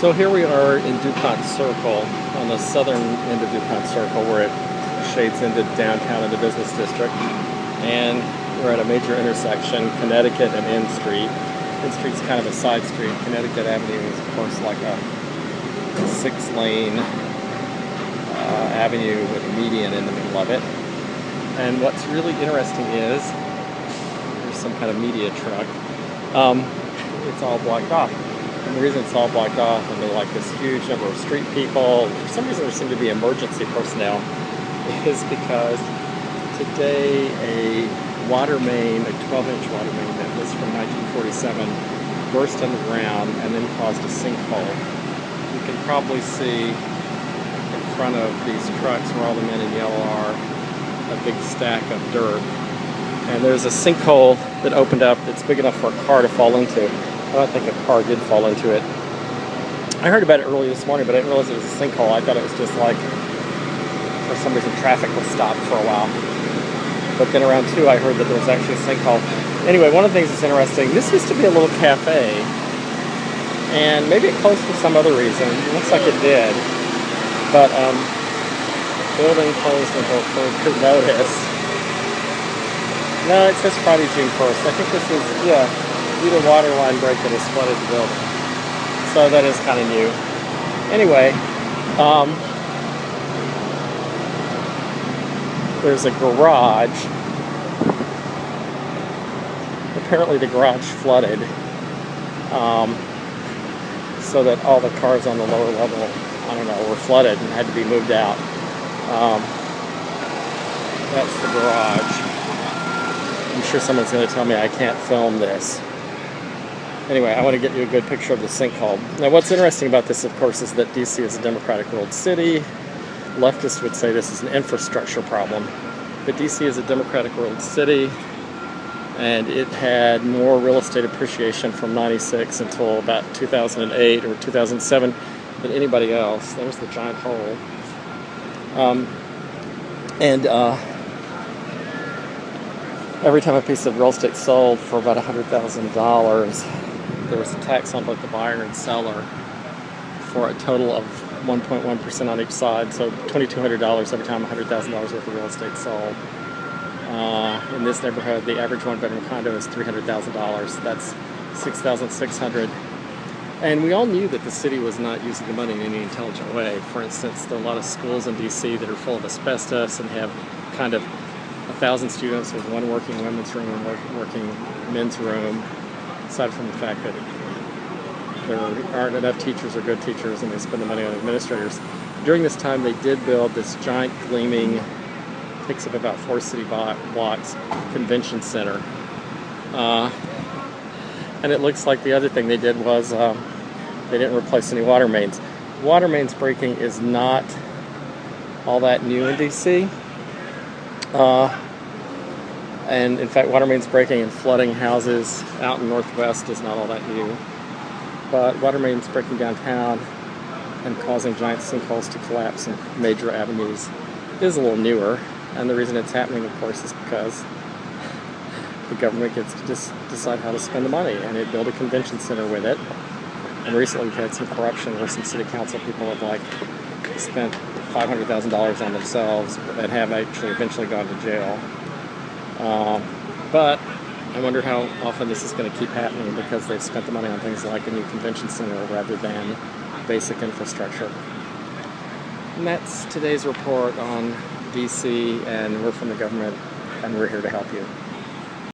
So here we are in DuPont Circle, on the southern end of DuPont Circle, where it shades into downtown in the business district. And we're at a major intersection, Connecticut and N Street. N Street's kind of a side street. Connecticut Avenue is, of course, like a 6-lane avenue with a median in the middle of it. And what's really interesting is, there's some kind of media truck. It's all blocked off. And the reason it's all blocked off, and there are like this huge number of street people, for some reason there seem to be emergency personnel, is because today a water main, a 12-inch water main that was from 1947, burst underground and then caused a sinkhole. You can probably see in front of these trucks where all the men in yellow are, a big stack of dirt. And there's a sinkhole that opened up that's big enough for a car to fall into. I don't think a car did fall into it. I heard about it early this morning, but I didn't realize it was a sinkhole. I thought it was just like, for some reason, traffic was stopped for a while. But then around 2, I heard that there was actually a sinkhole. Anyway, one of the things that's interesting, this used to be a little cafe, and maybe it closed for some other reason. It looks like it did. But building closed until further notice. No, it says Friday, June 1st. I think this is, due to water line break that has flooded the building. So that is kind of new. Anyway, there's a garage. Apparently the garage flooded, so that all the cars on the lower level, I don't know, were flooded and had to be moved out. That's the garage. I'm sure someone's going to tell me I can't film this. Anyway, I want to get you a good picture of the sinkhole. Now, what's interesting about this, of course, is that DC is a democratic-ruled city. Leftists would say this is an infrastructure problem. But DC is a democratic-ruled city, and it had more real estate appreciation from 96 until about 2008 or 2007 than anybody else. There's the giant hole. Every time a piece of real estate sold for about $100,000, there was a tax on both the buyer and seller for a total of 1.1% on each side, so $2,200 every time $100,000 worth of real estate sold. In this neighborhood, the average one-bedroom condo is $300,000. That's $6,600. And we all knew that the city was not using the money in any intelligent way. For instance, there are a lot of schools in D.C. that are full of asbestos and have kind of 1,000 students with one working women's room and one working men's room, aside from the fact that there aren't enough teachers or good teachers and they spend the money on administrators. During this time, they did build this giant gleaming, takes up about 4 city blocks, convention center. And it looks like the other thing they did was they didn't replace any water mains. Water mains breaking is not all that new in D.C. And in fact, water mains breaking and flooding houses out in Northwest is not all that new. But water mains breaking downtown and causing giant sinkholes to collapse in major avenues is a little newer. And the reason it's happening, of course, is because the government gets to decide how to spend the money, and they build a convention center with it. And recently we've had some corruption where some city council people have spent $500,000 on themselves and have actually eventually gone to jail. But I wonder how often this is going to keep happening, because they've spent the money on things like a new convention center rather than basic infrastructure. And that's today's report on DC, and we're from the government, and we're here to help you.